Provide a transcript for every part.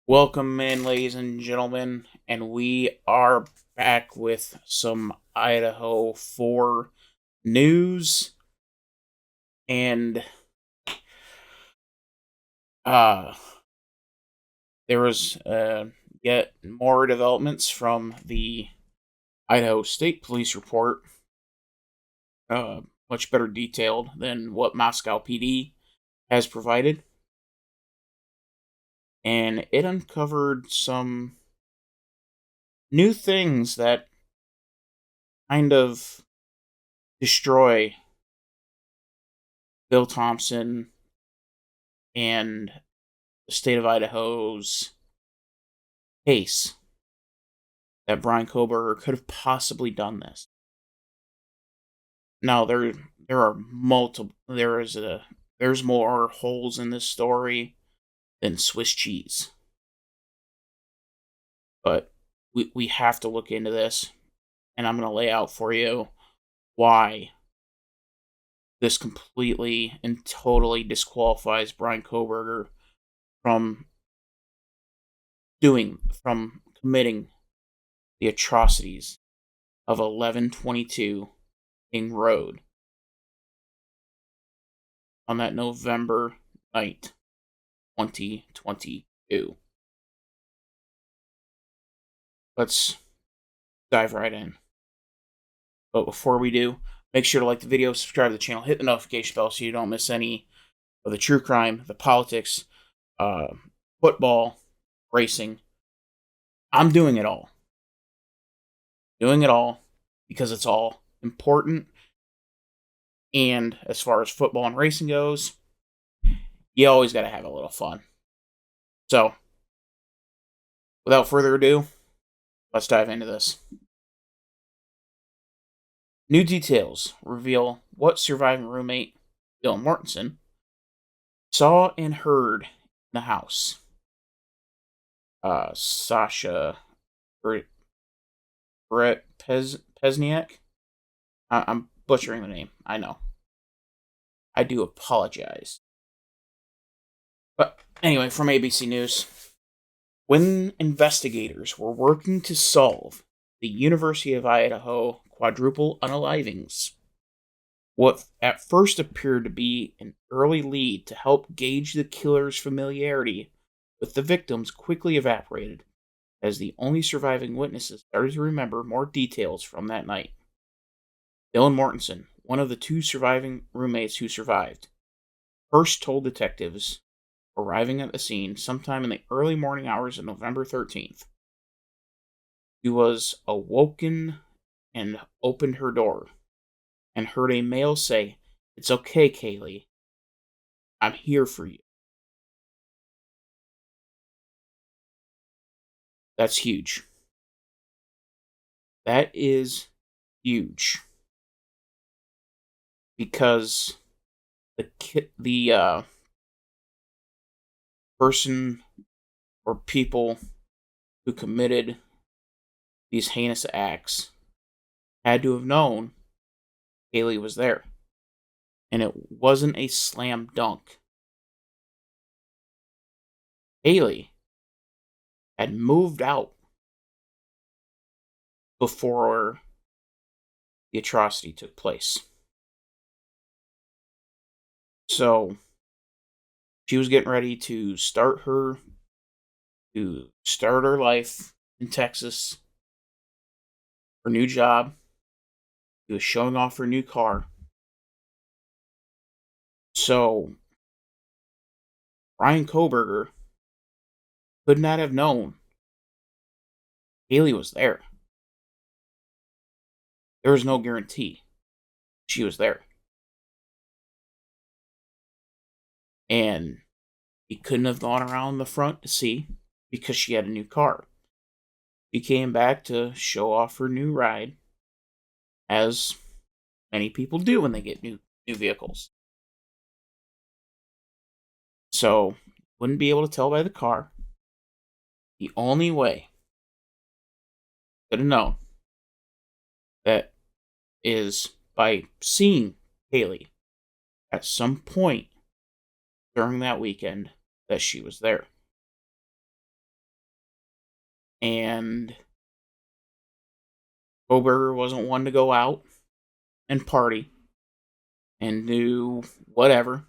Welcome in, ladies and gentlemen, and we are back with some Idaho 4 news and uh there was yet more developments from the Idaho State Police report, much better detailed than what Moscow PD has provided, and it uncovered some new things that kind of destroy Bill Thompson and the state of Idaho's case that Brian Koberger could have possibly done this. Now there are multiple there's more holes in this story than Swiss cheese. But we have to look into this, and I'm going to lay out for you why this completely and totally disqualifies Brian Koberger from committing the atrocities of 1122 King Road on that November night, 2022. Let's dive right in. But before we do, make sure to like the video, subscribe to the channel, hit the notification bell so you don't miss any of the true crime, the politics, football, racing. I'm doing it all. Doing it all because it's all important. And as far as football and racing goes, you always got to have a little fun. So, without further ado, let's dive into this. New details reveal what surviving roommate, Dylan Mortensen, saw and heard in the house. Sasha Brett Pesniak. I'm butchering the name, I know. I do apologize. But anyway, from ABC News. When investigators were working to solve the University of Idaho quadruple unalivings, what at first appeared to be an early lead to help gauge the killer's familiarity with the victims quickly evaporated as the only surviving witnesses started to remember more details from that night. Dylan Mortensen, one of the two surviving roommates who survived, first told detectives arriving at the scene sometime in the early morning hours of November 13th. She was awoken and opened her door and heard a male say, "It's okay, Kaylee. I'm here for you." That's huge. That is huge. Because the person or people who committed these heinous acts had to have known Kaylee was there. And it wasn't a slam dunk. Kaylee had moved out before the atrocity took place. So she was getting ready to start her life in Texas, her new job. She was showing off her new car. So Brian Koberger could not have known Kaylee was there. There was no guarantee she was there. And he couldn't have gone around the front to see because she had a new car. She came back to show off her new ride, as many people do when they get new vehicles. So, wouldn't be able to tell by the car. The only way could have known that is by seeing Kaylee at some point during that weekend that she was there. And Koberger wasn't one to go out and party and do whatever.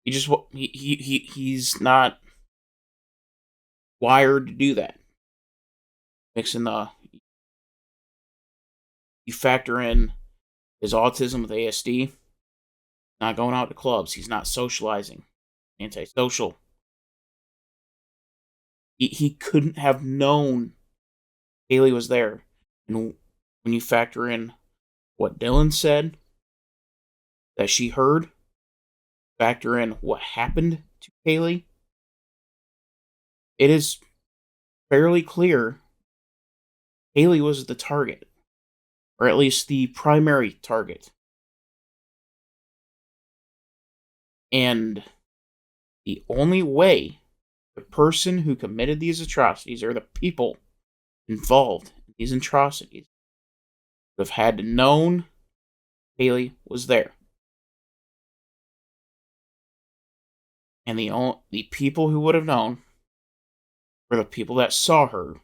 He's not wired to do that. Mixing the You factor in his autism with ASD, not going out to clubs, he's not socializing, antisocial. He couldn't have known Kaylee was there. And when you factor in what Dylan said that she heard, factor in what happened to Kaylee, it is fairly clear Kaylee was the target, or at least the primary target. And the only way the person who committed these atrocities, or the people involved in these atrocities, would have had to known Kaylee was there. And the people who would have known were the people that saw her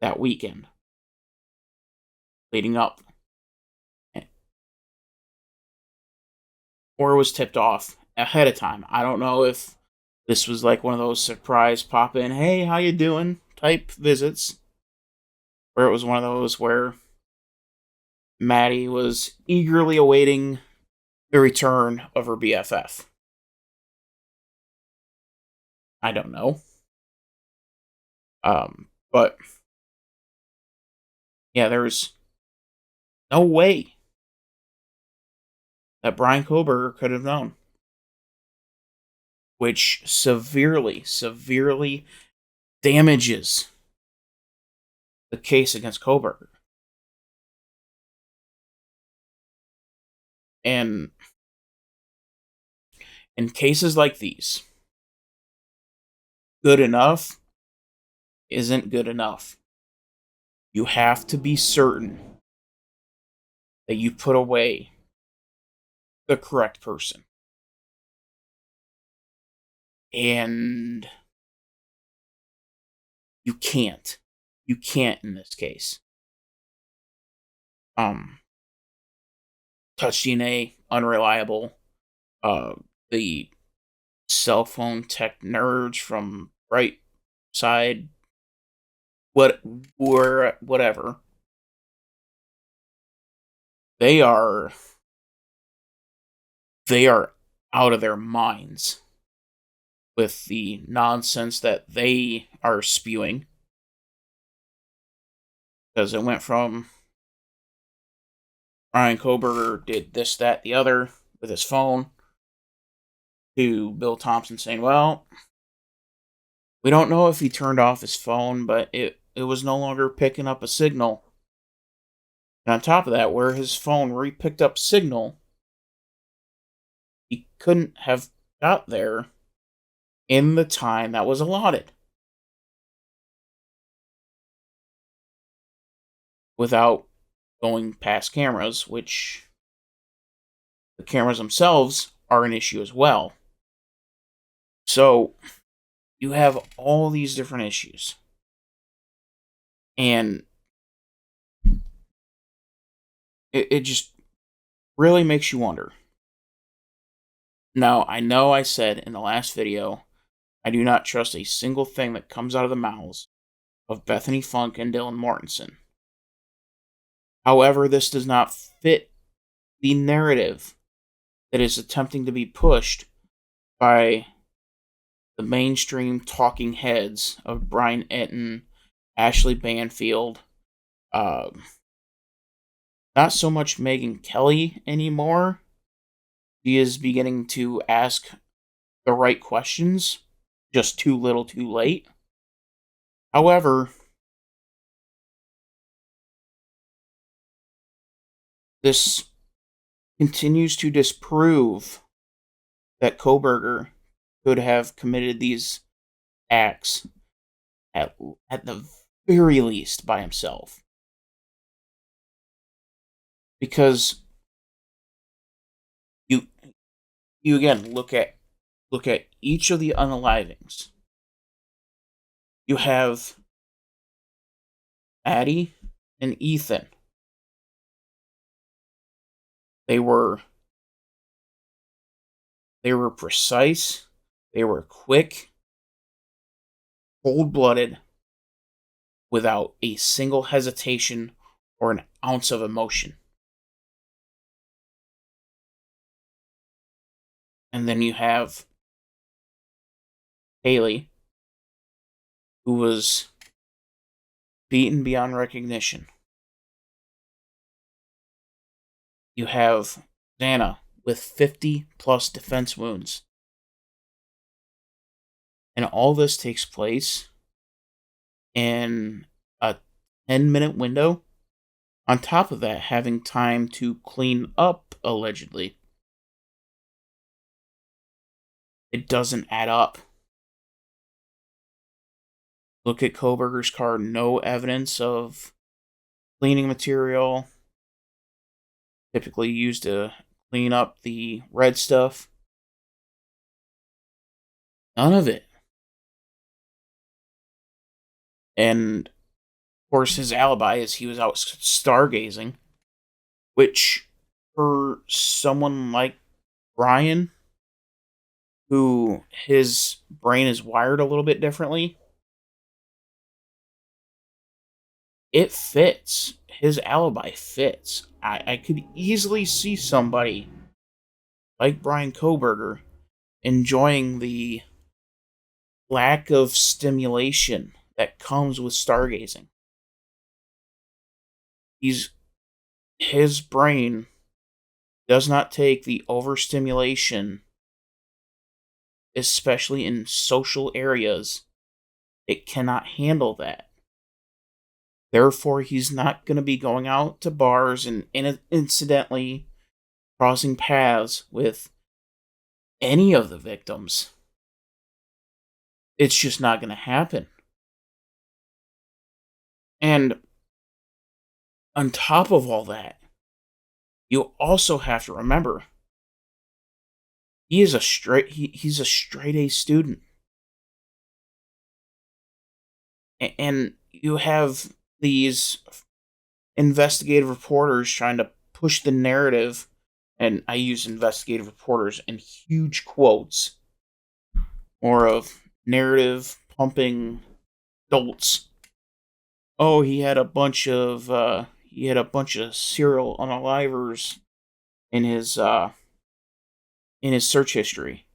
that weekend leading up. Or was tipped off ahead of time. I don't know if this was like one of those surprise pop in, hey, how you doing type visits. Or it was one of those where Maddie was eagerly awaiting the return of her BFF. I don't know. But yeah, there's no way that Brian Koberger could have known. Which severely damages the case against Koberger. And in cases like these, good enough isn't good enough. You have to be certain that you put away the correct person. And you can't. You can't in this case. Touch DNA, unreliable. The cell phone tech nerds from Bright Side, whatever. They are out of their minds with the nonsense that they are spewing. Because it went from Brian Koberger did this, that, the other with his phone, to Bill Thompson saying, well, we don't know if he turned off his phone, but it was no longer picking up a signal. And on top of that, where he picked up signal, he couldn't have got there in the time that was allotted. Without going past cameras, which the cameras themselves are an issue as well. So you have all these different issues. And it just really makes you wonder. Now, I know I said in the last video, I do not trust a single thing that comes out of the mouths of Bethany Funk and Dylan Mortensen. However, this does not fit the narrative that is attempting to be pushed by the mainstream talking heads of Brian Etten, Ashley Banfield, not so much Megyn Kelly anymore. She is beginning to ask the right questions, just too little too late. However, this continues to disprove that Koberger could have committed these acts at the very least by himself. Because you again look at each of the unalivings. You have Addie and Ethan. They were they were precise, they were quick, cold-blooded, without a single hesitation or an ounce of emotion. And then you have Kaylee, who was beaten beyond recognition. You have Xana with 50 plus defense wounds. And all this takes place in a 10-minute window. On top of that, having time to clean up, allegedly. It doesn't add up. Look at Koberger's car, no evidence of cleaning material, typically used to clean up the red stuff. None of it. And, of course, his alibi is he was out stargazing, which, for someone like Brian, who his brain is wired a little bit differently, it fits. His alibi fits. I could easily see somebody like Brian Koberger enjoying the lack of stimulation that comes with stargazing. His brain does not take the overstimulation, especially in social areas. It cannot handle that. Therefore, he's not going to be going out to bars and incidentally crossing paths with any of the victims. It's just not going to happen. And on top of all that, you also have to remember he's a straight A student. And you have these investigative reporters trying to push the narrative, and I use investigative reporters in huge quotes, or of narrative pumping dolts. Oh, he had a bunch of serial unalivers in his search history.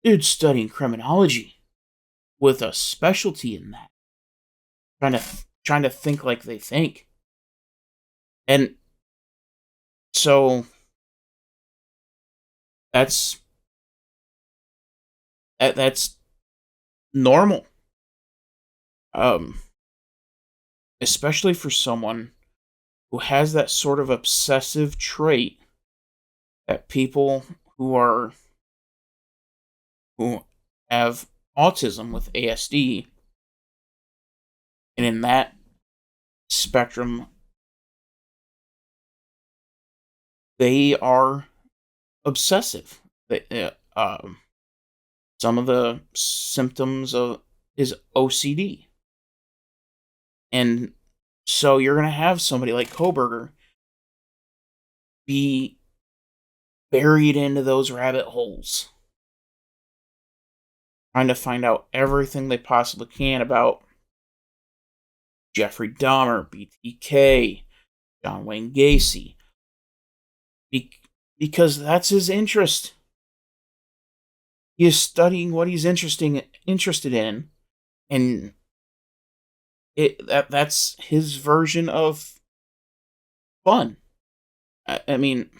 Dude's studying criminology with a specialty in that. Trying to think like they think. And so that's normal. Especially for someone who has that sort of obsessive trait that people who have autism with ASD, and in that spectrum, they are obsessive. Some of the symptoms is OCD. And so you're going to have somebody like Koberger be buried into those rabbit holes, trying to find out everything they possibly can about Jeffrey Dahmer, BTK, John Wayne Gacy, because that's his interest. He is studying what he's interested in, and that's his version of fun. I mean,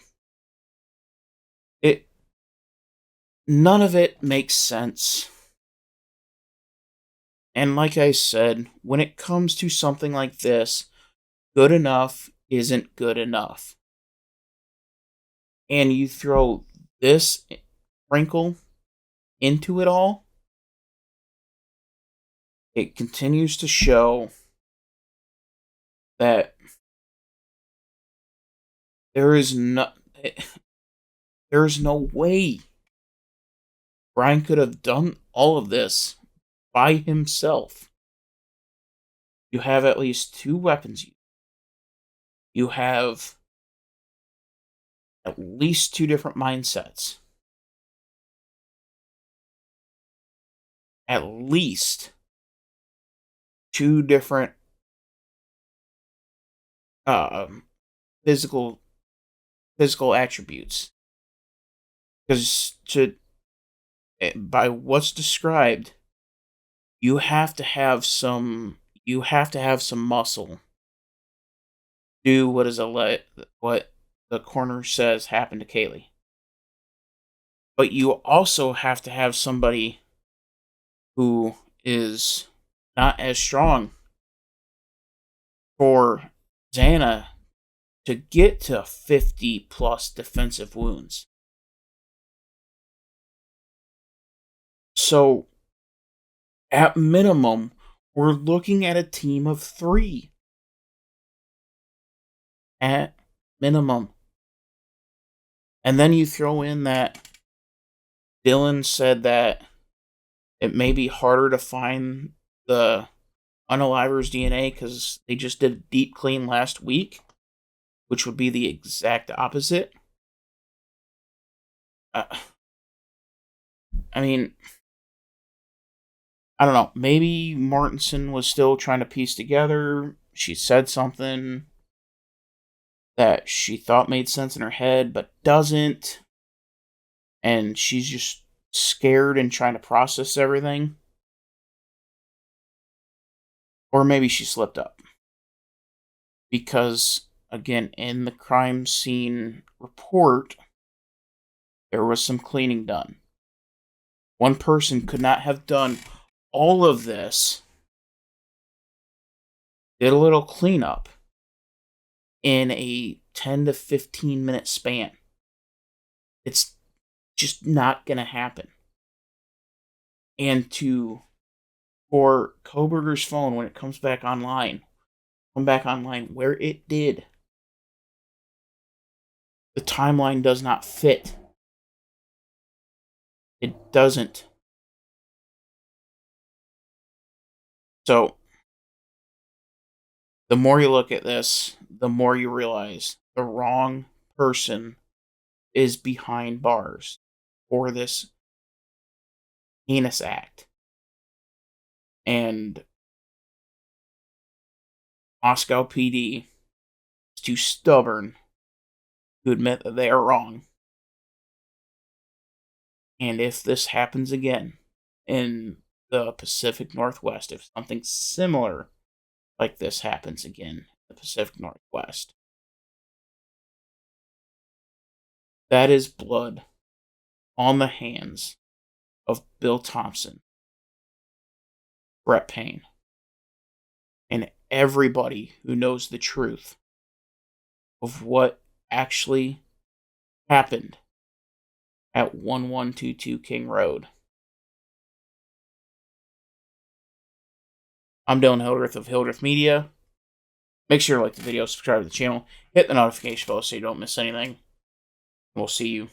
none of it makes sense. And like I said, when it comes to something like this, good enough isn't good enough. And you throw this wrinkle into it all, it continues to show that there is no way Brian could have done all of this by himself. You have at least 2 weapons. You have at least 2 different mindsets. At least 2 different um, physical attributes. Because by what's described, you have to have some muscle. Do what the coroner says happened to Kaylee. But you also have to have somebody who is not as strong for Xana to get to 50 plus defensive wounds. So, at minimum, we're looking at a team of 3. At minimum. And then you throw in that Dylan said that it may be harder to find the unaliver's DNA because they just did a deep clean last week, which would be the exact opposite. I mean, I don't know. Maybe Martinson was still trying to piece together. She said something that she thought made sense in her head, but doesn't. And she's just scared and trying to process everything. Or maybe she slipped up. Because, again, in the crime scene report, there was some cleaning done. One person could not have done all of this, did a little cleanup in a 10 to 15 minute span. It's just not going to happen. And for Koberger's phone, when it comes back online, where it did, the timeline does not fit. It doesn't. So, the more you look at this, the more you realize the wrong person is behind bars for this heinous act. And Moscow PD is too stubborn to admit that they are wrong. And if this happens again in the Pacific Northwest, if something similar like this happens again in the Pacific Northwest, that is blood on the hands of Bill Thompson, Brett Payne, and everybody who knows the truth of what actually happened at 1122 King Road. I'm Dylan Hildreth of Hildreth Media. Make sure to like the video, subscribe to the channel, hit the notification bell so you don't miss anything. We'll see you